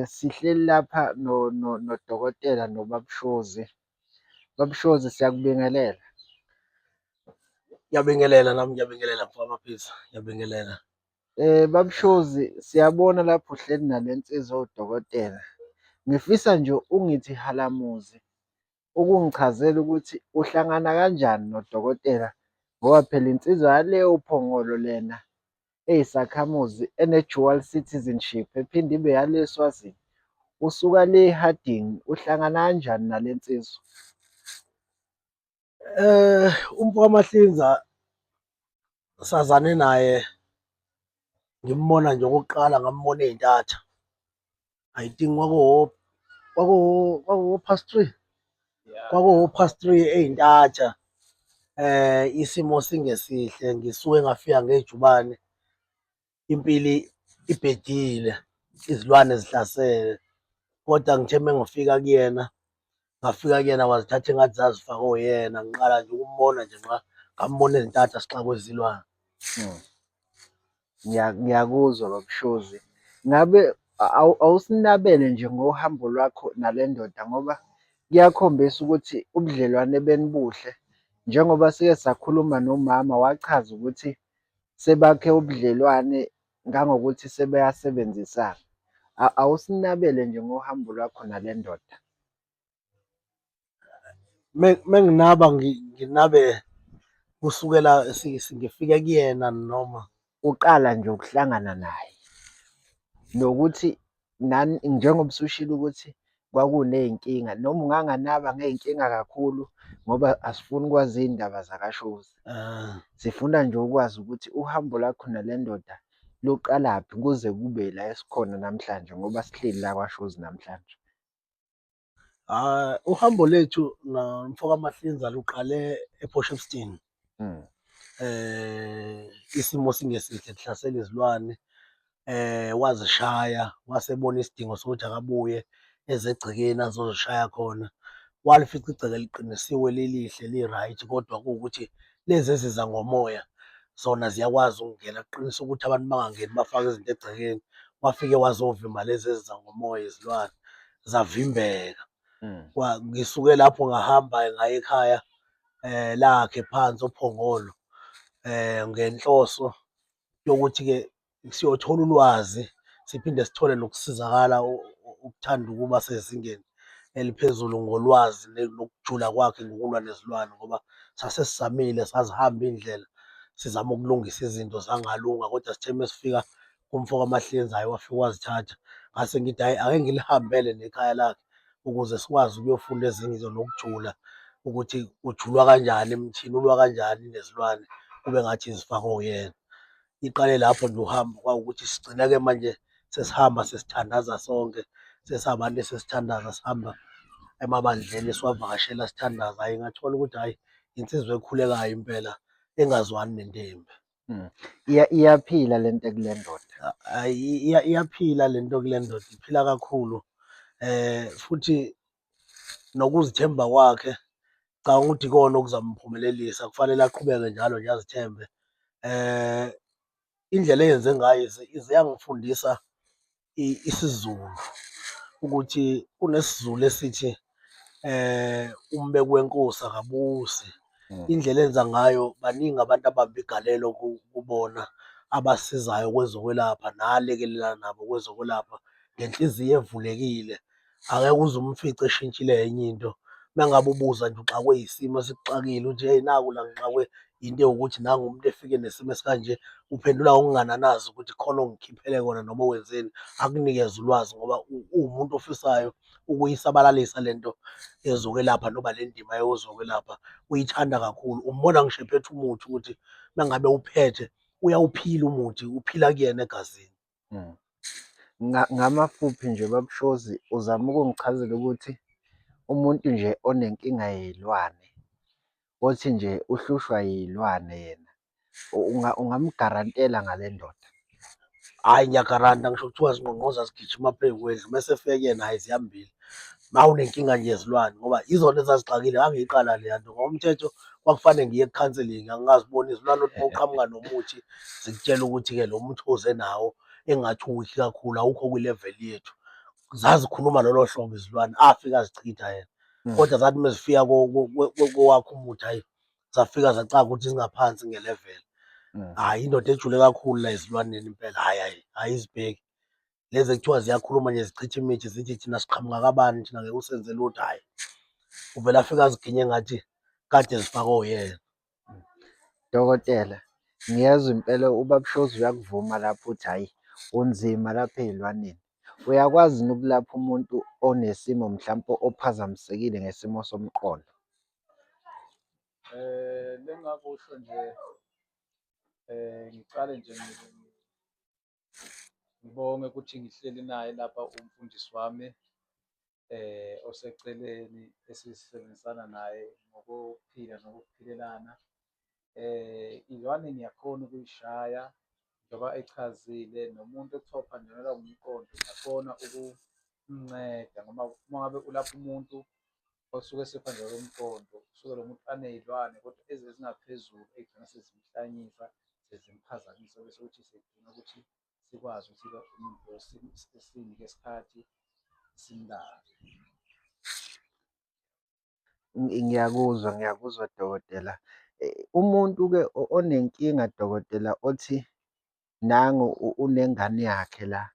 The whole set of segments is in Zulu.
Sihleli lapha nodokotela noBabushozi. Babushozi, siyakubingelela. Ngiyabingelela nami ngiyabingelela mfaka amaphisa, ngiyabingelela. Babushozi, siyabona lapho uhleli nale nsizwa owudokotela. Ngifisa nje ungithi halamuzi ukungichazela ukuthi uhlangana kanjani nodokotela ngoba phela insizwa yale uPhongolo lena eyisakhamuzi ene-dual citizenship ephinde ibe yale eSwazini. Usuka le eHarding, uhlangana kanjani nale nsizwa? Umfaka Mahlinza sazane naye, ngimbona nje okokuqala ngambona ey'ntatha. I think kwakuwo-past three, kwakuwo-past three ey'ntatha. Isimo singesihle, ngisuke ngafika ngejubane, impilo ibhedile, izilwane zihlasele. Kodwa ngithe uma ngafika kuyena wazithatha engathi zazifakwe uyena. Ngiqala nje ukumbona nje ngambona ezintatha zixakwe zilwane. Hmm. Ngiyakuzwa Babushozi. Ngabe awusinabele nje ngohambo lwakho nale ndoda ngoba kuyakhombisa ukuthi ubudlelwane benibuhle. Njengoba sike sakhuluma nomama wachaza ukuthi sebakhe ubudlelwane ngangokuthi sebeyasebenzisana. Awusinabele nje ngohambo lwakho nale ndoda. Menginaba nginabe kusukela ngifike kuyena noma Uqala nje ukuhlangana naye nokuthi nani njengoba usushilo ukuthi kwakuney'nkinga noma unganganaba ngey'nkinga kakhulu ngoba asifuni ukwazi iy'ndaba zakashozi. Sifuna nje ukwazi ukuthi uhambo lwakho nale ndoda luqalaphi kuze kube la esikhona namhlanje ngoba sihleli la kwaShozi namhlanje. uhambo lethu nomfaka Mahlinza luqale ePortshepstone. Mm. Isimo singesihle kuhlasela izilwane, wazishaya, wasebona isidingo sokuthi akabuye eze egcekeni azozishaya khona. Walifica igceke liqinisiwe lilihle li-right, kodwa kuwukuthi lezi eziza ngomoya zona ziyakwazi ukungena. Kuqiniswe ukuthi abantu bangangeni bafake izinto egcekeni. Wafike wazovimba lezi eziza ngomoya izilwane zavimbeka. Mm. Ngisuke lapho ngahamba ngaya ekhaya lakhe phansi oPhongolo ngenhloso yokuthi-ke siyothola ulwazi siphinde sithole nokusizakala ukuthanda ukuba sezingeni eliphezulu ngolwazi nokujula kwakhe ngokulwa nezilwane ngoba sasesizamile sazihamba iy'ndlela sizama ukulungisa izinto zangalunga, kodwa sithe mesifika kumfaka Mahlinza hhayi wafika wazithatha. Ngase ngithi hhayi ake ngilihambele nekhaya lakhe ukuze sikwazi ukuyofunda ezinye izinto nokujula ukuthi kujulwa kanjani emthini, ulwa kanjani nezilwane kube ngathi zifakwe uyena. Iqale lapho nje uhambo kwawukuthi sigcina-ke manje sesihamba sesithandaza sonke, sesabantu esesithandaza sihamba emabandleni siwavakashela sithandaza. Hhayi ngathola ukuthi hhayi insizwa ekhulekayo impela engazwani nento embi. Mm. Iyaphila le nto kule ndoda. Hhayi iyaphila le nto kule ndoda, iphila kakhulu. Futhi nokuzithemba kwakhe ngicabanga ukuthi ikona okuzamphumelelisa. Kufanele aqhubeke njalo nje azithembe. Indlela eyenze ngayo ize yangifundisa isiZulu ukuthi kunesizulu esithi umbeki wenkosi akabusi. Mm. Indlela enza ngayo baningi abantu abamba igalelo kubona abasizayo kwezokwelapha nalekelela nabo kwezokwelapha ngenhliziyo evulekile. Angeke uze umfice eshintshile enye into. Uma ngabe ubuza nje uxakwe yisimo esikuxakile uthi heyi naku la ngixakwe into ewukuthi nangu umuntu efike nesimo esikanje, uphendula ngokungananazi ukuthi khona ongikhiphele kona noma wenzeni, akunikeze ulwazi ngoba uwumuntu ofisayo ukuyisabalalisa le nto yezokwelapha noma le ndima yezokwelapha uyithanda kakhulu. Umbona ngisho ephethe umuthi ukuthi uma ngabe uphethe uyawuphila umuthi, uphila kuyena egazini. Mm. Ngamafuphi nje Babushozi, uzama ukungichazela ukuthi umuntu nje onenkinga yey'lwane, othi nje uhlushwa yiy'lwane yena, ungamgarantela ngale ndoda? Hhayi ngiyagaranta ngisho kuthiwa zingqongqoza zigijima phezu kwendlu mese efika kuyena hhayi ziyambili. Uma unenkinga nje yezilwane ngoba izona ezazixakile ngangiyiqala leya nto. Ngokomthetho kwakufanele ngiye ekhanselingi angingaziboni izilwane. Uthi uma uqhamuka nomuthi zikutshela ukuthi-ke lo muthi oze nawo engathi uwikhi kakhulu, awukho kwi-level yethu. Zazikhuluma lolo hlobo izilwane, afika azichitha yena. mm, Kodwa zathi uma zifika kowakhe umuthi, hhayi, zafika zacaka ukuthi zingaphansi nge-level. mm. Hhayi, indoda ejule kakhulu la ezilwaneni impela, hhayi, hhayi, hhayi, izibheki lezi ekuthiwa ziyakhuluma nje zichitha imithi zithi thina siqhamuka kabani, thina ngeke usenze lutho, hhayi. Uvele afike aziginye engathi kade zifakwe uyena. Dokotela, ngiyezwa impela ubaba Mshozi uyakuvuma lapho uthi hhayi unzima lapha ey'lwaneni. Uyakwazi yini ukulapha umuntu onesimo mhlampe ophazamisekile ngesimo somqondo? Lengakusho nje ngicale nje ngibonge ukuthi ngihleli naye lapha umfundisi wami oseceleni esisebenzisana naye ngokuphila nokuphilelana. Iy'lwane ngiyakhona ukuy'shaya njengoba echazile, nomuntu ekuthiwa uphanjelwa umqondo ngiyakhona ukumnceda ngoba uma ngabe ulapha umuntu osuke esephanjelwe umqondo, usuke lo muntu aney'lwane kodwa ezingaphezulu ey'gcina sezimhlanyisa, sezimphazamisa bese kuthi siyadinga ukuthi sikwazi ukuthi umuntu lo sinike isikhathi simlaphe. Ngiyakuzwa dokotela. Umuntu-ke onenkinga dokotela othi nangu unengane yakhe la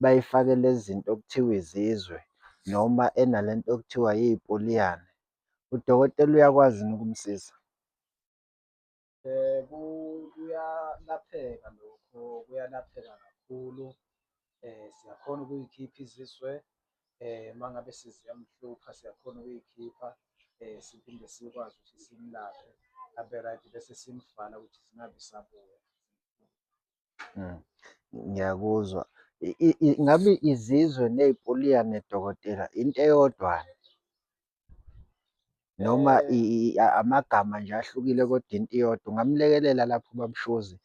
bayifake lezi zinto okuthiwa izizwe noma enalento okuthiwa yipoliyane. Udokotela uyakwazi yini ukumsiza? Kuyalapheka lokho, kuyalapheka kakhulu. Siyakhona ukuyikhipha izizwe uma ngabe seziyamhlupha siyakhona ukuyikhipha siphinde sikwazi ukuthi simlaphe abe right bese simvala ukuthi zingabe zisabuya. Mm, ngiyakuzwa. Ngabe izizwe ney'poliyane dokotela into eyodwa noma amagama nje ahlukile kodwa into iyodwa? Ungamlekelela lapho ubaba Mshozi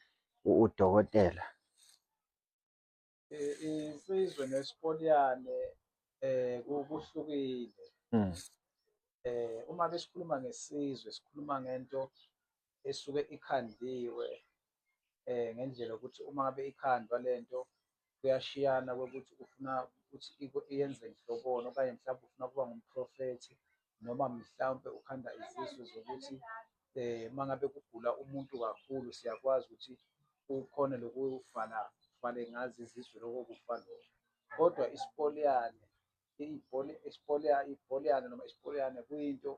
udokotela. Isizwe nesipoliyane kuhlukile. Mm, Uma besikhuluma ngesizwe sikhuluma ngento esuke ikhandiwe ngendlela yokuthi uma ngabe ikhandwa lento kuyashiyana kokuthi ufuna ukuthi iyenze nhloboni, okanye mhlawumbe ufuna ukuba ngumprofethi noma mhlawumbe ukhanda izisu zokuthi uma ngabe kugula umuntu kakhulu siyakwazi ukuthi ukhone lokuvala ngazo izisu loko kufa lokho. Kodwa isipoliyane, ipoliyane noma isipoliyane kuyinto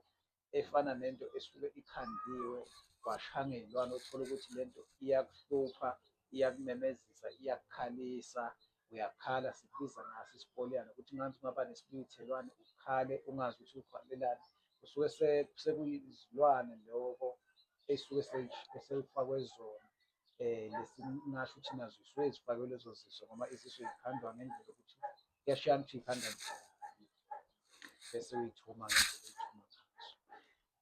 efana nento esuke ikhandiwe kwashaya ngey'lwane othola ukuthi lento iyakuhlupha, iyakumemezisa, iyakukhalisa, uyakhala sikubiza ngaso isipoliyane ukuthi ngathi ungaba nesibuyithelwane ukhale ungazi ukuthi uvalelani. Kusuke sekuyizilwane loko ey'suke sey'fakwe zona lesingasho ukuthi nazo zisuke zifakwe lezo ziso noma izisu y'khandwa ngendlela yokuthi kuyashiyana ukuthi y'khandwa bese uyithuma ngendlela oyithuma ngazo.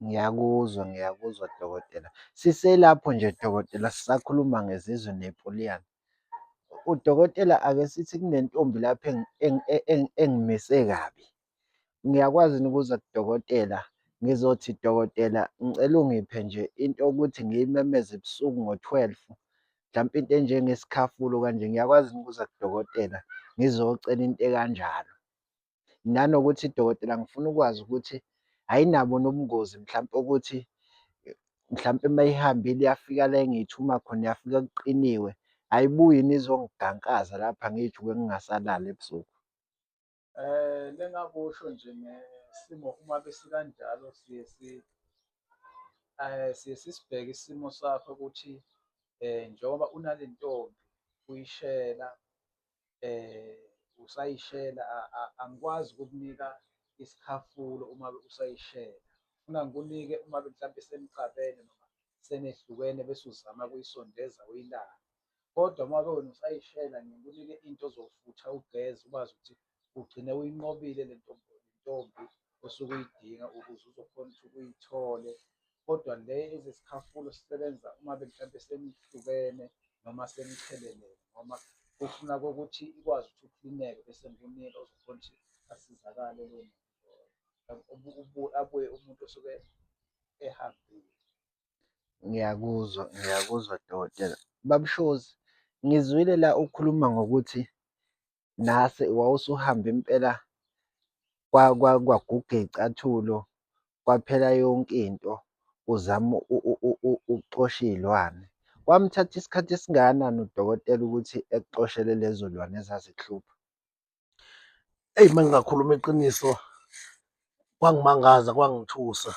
ngiyakuzwa dokotela. Siselapho nje dokotela sisakhuluma ngezizwe nepoliyane. Udokotela ake sithi kunentombi lapha engimise kabi. Ngiyakwazi yini ukuza kudokotela ngizothi dokotela ngicela ungiphe nje into yokuthi ngiyimemeze ebusuku ngo-12 mhlampe into enjengesikhafulo kanje. Ngiyakwazi yini ukuza kudokotela ngizocela into ekanjalo? Nanokuthi dokotela ngifuna ukwazi ukuthi ayinabo nobungozi mhlampe ukuthi mhlampe uma ihambile yafika la engiyithuma khona yafika kuqiniwe, ayibuyi yini izongigankaza lapha ngijike ngingasalali ebusuku? Lengakusho nje ngesimo uma besikanjalo siye sisibheke isimo sakho ukuthi njengoba unale ntombi uyishela usayishela, angikwazi ukukunika isikhafulo uma usayishela. Ngifuna ngikunike uma mhlampe senigcabene noma senehlukene bese uzama ukuyisondeza uyilaphe. Kodwa uma wena usayishela ngikunike into ozofutha ugeze ukwazi ukuthi ugcine uyinqobile le ntombi osuke uyidinga ukuze uzokhona ukuthi uyithole. Kodwa le ezesikhafulo sisebenza uma mhlampe senihlukene noma senithelelene noma ufuna kokuthi ikwazi ukuthi uklineke bese ngikunika ozokhona ukuthi asizakale lowo muntu abuye umuntu osuke ehambile. Ngiyakuzwa dokotela. Baba Mshozi, ngizwile la ukhuluma ngokuthi nase wawusuhamba impela kwaguga iy'cathulo, kwaphela yonke into uzama ukuxosha iy'lwane. Kwamthatha isikhathi esingakanani udokotela ukuthi ekuxoshele lezo lwane ezazikuhlupha? Eyi uma ngingakhuluma iqiniso, kwangimangaza, kwangithusa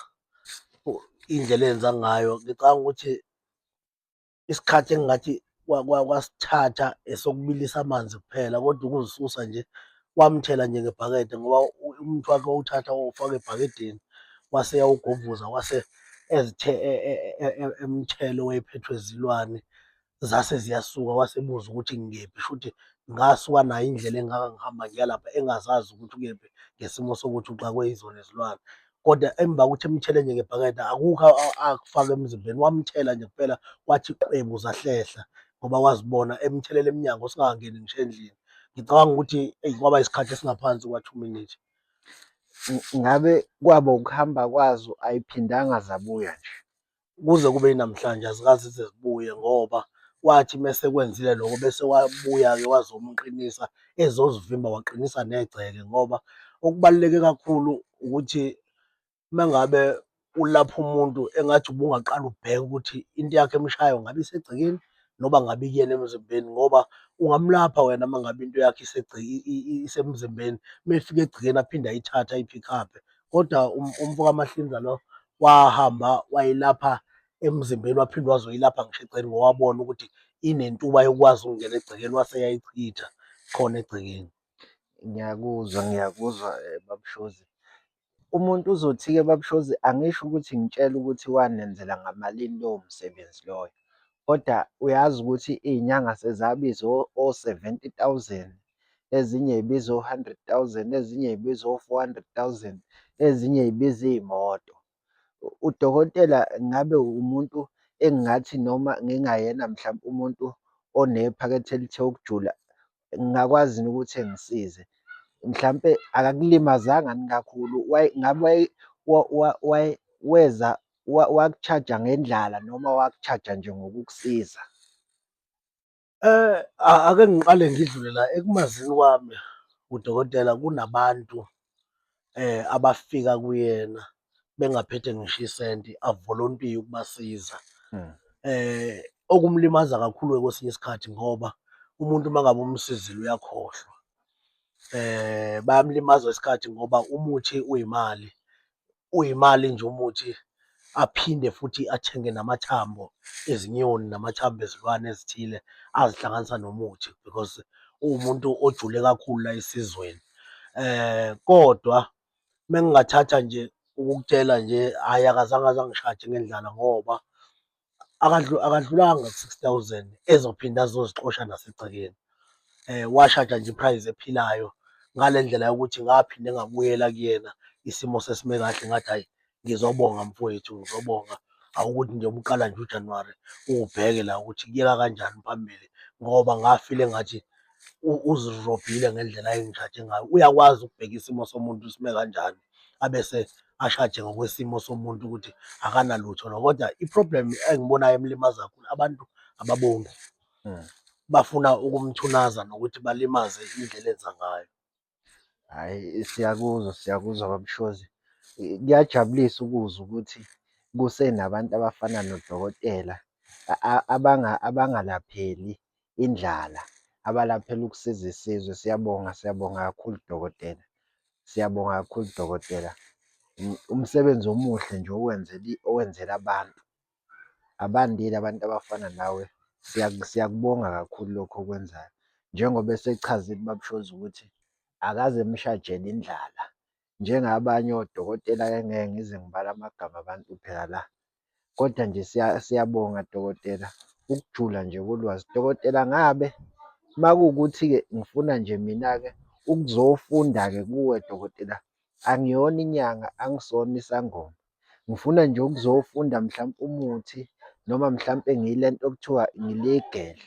indlela enza ngayo. Ngicabanga ukuthi isikhathi engingathi kwasithatha esokubilisa amanzi kuphela, kodwa ukuzisusa nje wamthela nje ngebhakede ngoba umuthi wakhe wawuthatha wawufaka ebhakedeni, wase eyawugovuza, wase ezithe emthelo wayephethwe zilwane zase ziyasuka, wasebuza ukuthi ngikephi. Shuthi ngasuka nayo indlela engaka ngihamba ngiya lapha engazazi ukuthi ukephi ngesimo sokuthi uxakwe yizona izilwane. Kodwa emva kokuthi emthele nje ngebhakede akukho akufaka emzimbeni, wamthela nje kuphela wathi qwebu zahlehla ngoba wazibona emthelela emnyango singakangeni ngisho endlini. Ngicabanga ukuthi eyi kwaba isikhathi esingaphansi kwa-2 minutes. Ngabe kwaba ukuhamba kwazo ay'phindanga zabuya nje? Kuze kube yinamhlanje azikaze zize zibuye ngoba wathi mese kwenzile lokho bese wabuya-ke wazomqinisa ezozivimba waqinisa negceke ngoba okubaluleke kakhulu ukuthi uma ngabe ulapha umuntu engathi ubungaqala ubheke ukuthi into yakhe emshayo ngabe isegcekeni noma ngabe ikuyena emzimbeni ngoba ungamlapha wena uma ngabe into yakhe isemzimbeni, uma efika egcekeni aphinde ayithathe ayiphikaphe. Kodwa umfo kaMahlinza lo wahamba wayilapha emzimbeni waphinde wazoyilapha ngisho egcekeni ngoba wabona ukuthi inentuba yokwazi ukungena egcekeni, wase eyayichitha khona egcekeni. Ngiyakuzwa, ngiyakuzwa baba Mshozi. Umuntu uzothi-ke baba Mshozi, angisho ukuthi ngitshela ukuthi wanenzela ngamalini lowo msebenzi loyo, kodwa uyazi ukuthi iy'nyanga sezabiza o-70,000, ezinye y'biza o-100,000, ezinye y'biza o-400,000, ezinye y'biza iy'moto. Udokotela ngabe umuntu engingathi noma ngingayena mhlampe umuntu onephakethe elithe ukujula, ngingakwazi yini ukuthi engisize? Mhlampe akakulimazanga yini kakhulu? Ngabe weza waku-charge-a ngendlala noma waku-charge-a nje ngokukusiza? Ake ngiqale ngidlule la ekumazini kwami udokotela kunabantu abafika kuyena bengaphethe ngisho isenti avolontiye ukubasiza. Hmm. Okumlimaza kakhulu-ke kwesinye isikhathi ngoba umuntu uma ngabe umsizile uyakhohlwa. Bayamlimaza isikhathi ngoba umuthi uyimali, uyimali nje umuthi, aphinde futhi athenge namathambo ezinyoni namathambo ezilwane ezithile azihlanganisa nomuthi because uwumuntu ojule kakhulu la esizweni. Kodwa uma ngingathatha nje ukukutshela nje, hhayi akazange aze angishaje ngendlala ngoba akadlulanga ku-6,000 ezophinda azozixosha nasegcekeni. Washaja nje i-price ephilayo ngale ndlela yokuthi ngaphinde ngabuyela kuyena isimo sesime kahle ngathi hhayi ngizobonga mfowethu, ngizobonga. Awukuthi nje uqala nje uJanuwari uwubheke la ukuthi kuyeka kanjani phambili ngoba ngafile engathi uzirobhile ngendlela ayengishaje ngayo. Uyakwazi ukubheka isimo somuntu sime kanjani abese ashaje ngokwesimo somuntu ukuthi akanalutho la. Kodwa i-problem engibonayo emlimaza kakhulu, abantu ababongi Hmm. bafuna ukumthunaza nokuthi balimaze indlela enza ngayo. Hhayi, siyakuzwa, siyakuzwa baba Mshozi. Kuyajabulisa ukuzwa ukuthi kusenabantu abafana nodokotela abangalapheli indlala, abalaphela ukusiza isizwe. Siyabonga, siyabonga kakhulu dokotela. Siyabonga kakhulu dokotela. Umsebenzi omuhle nje owenzela abantu. Abandile abantu abafana nawe. Siyakubonga kakhulu lokho okwenzayo. Njengoba esechazile ubaba Mshozi ukuthi akaze emshajele indlala njengabanye odokotela engeke ngize ngibale amagama abantu phela la. Kodwa nje siyabonga dokotela ukujula nje kolwazi. Dokotela ngabe uma kuwukuthi-ke ngifuna nje mina-ke ukuzofunda-ke kuwe dokotela, angiyona inyanga, angisona isangoma. Ngifuna nje ukuzofunda mhlampe umuthi noma mhlampe ngilento okuthiwa ngiligedla.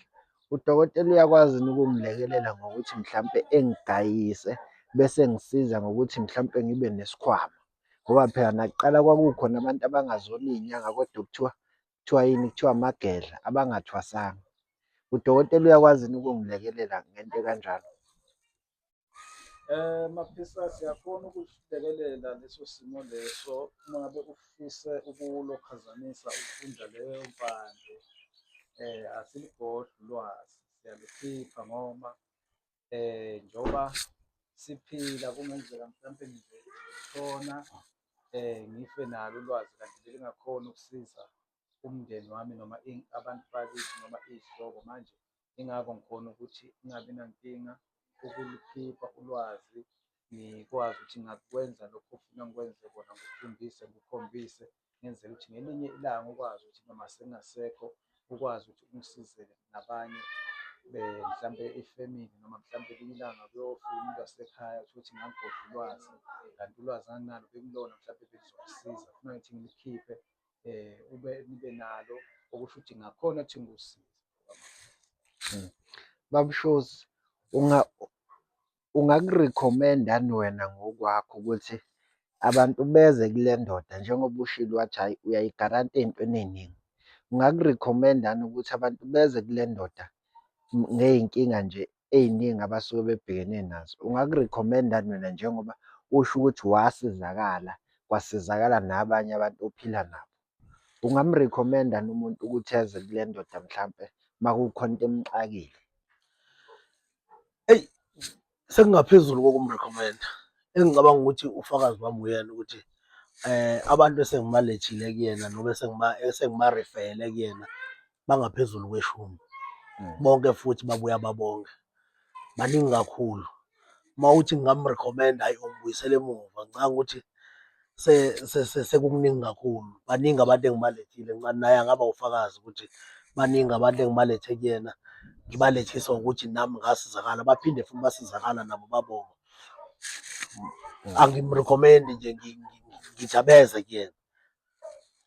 Udokotela uyakwazi yini ukungilekelela ngokuthi mhlampe engigayise bese engisiza ngokuthi mhlampe ngibe nesikhwama? Ngoba phela nakuqala kwakukhona abantu abangazona iy'nyanga kodwa kuthiwa yini? Kuthiwa amagedla abangathwasanga. Udokotela uyakwazi yini ukungilekelela ngento ekanjalo? Maphisa, siyakhona ukulekelela leso simo leso uma ngabe ufise ukulokhazamisa ukufunda leyo mpande. Asiligodli ulwazi, siyalikhipha ngoba njengoba siphila kungenzeka mhlampe nje khona ngife nalo ulwazi kanti belingakhona ukusiza umndeni wami noma abantu bakithi noma iy'hlobo. Manje ingakho ngikhona ukuthi ngingabi nankinga ukulikhipha ulwazi, ngikwazi ukuthi ngakwenza lokho ofuna ngikwenze kona, ngikufundise, ngikukhombise, ngenzela ukuthi ngelinye ilanga ukwazi ukuthi noma sengingasekho ukwazi ukuthi ungisize nabanye mhlampe ifemini noma mhlampe elinye ilanga kuyofika umuntu wasekhaya utholukuthi ngangigodla ulwazi kanti ulwazi anginalo bekulona mhlampe belizongisiza. Funa ngithi ngilikhiphe nibe nalo okusho ukuthi ngakhona ukuthi ngikusize. Baba Mshozi, ungakurikhomendani wena ngokwakho ukuthi abantu beze kule ndoda njengoba ushilo wathi hhayi uyayigaranta ey'ntweni ey'ningi. Ungakurikhomendani ukuthi abantu beze kule ndoda ngey'nkinga nje ey'ningi abasuke bebhekene nazo? Ungakurikhomendani wena njengoba usho ukuthi wasizakala, kwasizakala nabanye abantu ophila nabo? Ungamurikhomendani umuntu ukuthi eze kule ndoda mhlampe uma kukhona into emxakile? Eyi, sekungaphezulu kokumrekhomenda. Engicabanga ukuthi ufakazi wami uyena ukuthi abantu esengibalethile kuyena noma esengibarifele kuyena bangaphezulu kweshumi. Bonke futhi babuya babonge, baningi kakhulu. Uma uthi ngingamrekhomenda, hhayi ungibuyisela emuva. Ngicabanga ukuthi sekukuningi kakhulu. Baningi abantu engibalethile naye angaba ufakazi ukuthi baningi abantu engibalethe kuyena, ngibalethisa ukuthi nami ngasizakala, baphinde futhi basizakala nabo babonga. Angimrekhomendi nje, ngithi abeze kuyena.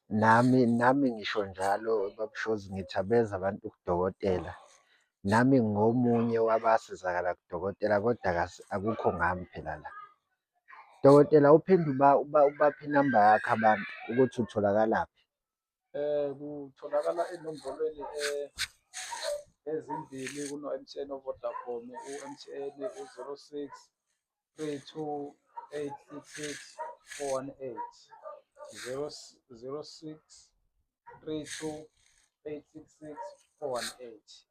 Nami ngisho njalo Baba Mshozi, ngithi abeze abantu kudokotela. Nami ngomunye wabasizakala kudokotela, kodwa akukho ngami phela la. Dokotela, uphinde ubaphe inamba yakho abantu ukuthi utholakalaphi? Kutholakala enombolweni ezimbili kuno-M_T_N no-Vodacom. U-M_T_N u-06 32 866 418, 06 32 866 418.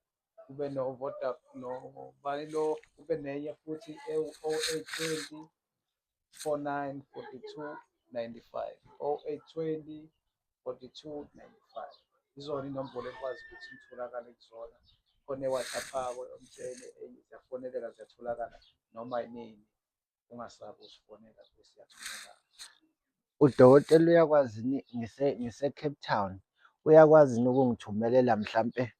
Kube nobani lo, kube nenye futhi ewu-0820 49 42 95, 0820 42 95. Izona inombolo ekwazi ukuthi ngitholakale kuzona. Khona e-WhatsApp-ako M_T_N ziyafoneleka, ziyatholakala noma inini, ungasabi usifonela siyatholakala. Udokotela uyakwazi yini ngise-Cape Town, uyakwazi yini ukungithumelela mhlampe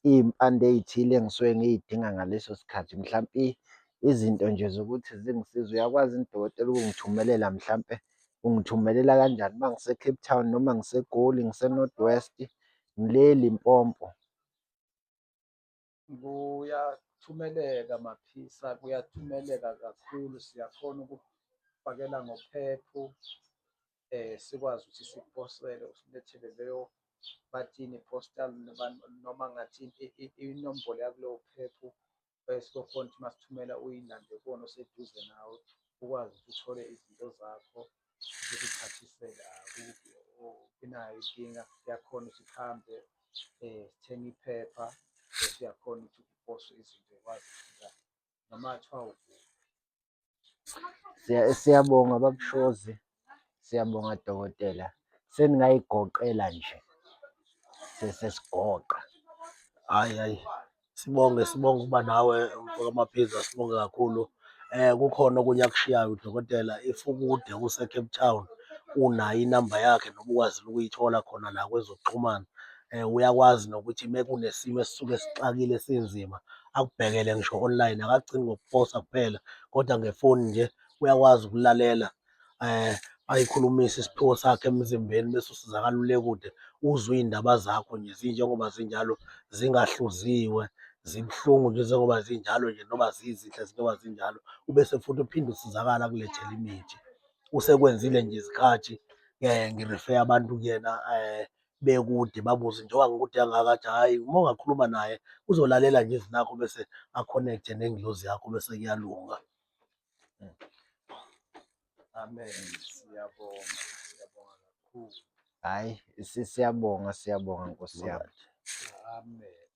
iy'mpande ey'thile engisuke ngiy'dinga ngaleso sikhathi, mhlampe izinto nje zokuthi zingisize? Uyakwazi yini udokotela ukungithumelela mhlampe ungithumelela kanjani uma ngise-Cape Town noma ngiseGoli, ngise-North West, ngile Limpopo? Kuyathumeleka Maphisa, kuyathumeleka kakhulu. Siyakhona ukufakela ngophepho, sikwazi ukuthi sikuphosele usilethele leyo bathini postal noma ngathi inombolo yakuleyo phepho. Sizokhona ukuthi masithumela uyilande kuwona oseduze nawe, ukwazi ukuthi uthole izinto zakho uziphathisele. Akukho inayo inkinga, siyakhona ukuthi kuhambe sithenge iphepha bese uyakhona ukuthi upose izinto y'kwazi ukufika noma kuthiwa ukuphi. Siyabonga Baba Mshozi, siyabonga dokotela, seningayigoqela nje, sesigoqa. Hhayi, sibonge ukuba nawe mfaka Maphiza, sibonge kakhulu. Kukhona okunye akushiyayo udokotela, if ukude use-Cape Town unayo inamba yakhe noma ukwazi ukuyithola khona la kwezokuxhumana, uyakwazi nokuthi uma kunesimo esisuke sixakile sinzima akubhekele ngisho online. Akagcini ngokuphosa kuphela kodwa ngefoni nje uyakwazi ukulalela, ayikhulumise isiphiwo sakhe emzimbeni bese usizakala ule kude, uzwe iy'ndaba zakho nje zinjengoba zinjalo, zingahluziwe, zibuhlungu nje njengoba zinjalo nje noma zizinhle njengoba zinjalo. Ubese futhi uphinde usizakala akulethele imithi. Usekwenzile nje isikhathi ngirifeya abantu kuyena bekude babuze njengoba ngikude kangaka athi hhayi uma ungakhuluma naye uzolalela nje izwi lakho bese a-connect-e nengilozi yakho bese kuyalunga. Amen. Siyabonga, siyabonga kakhulu. Hhayi, siyabonga, siyabonga Nkosi yami. Alright. Amen.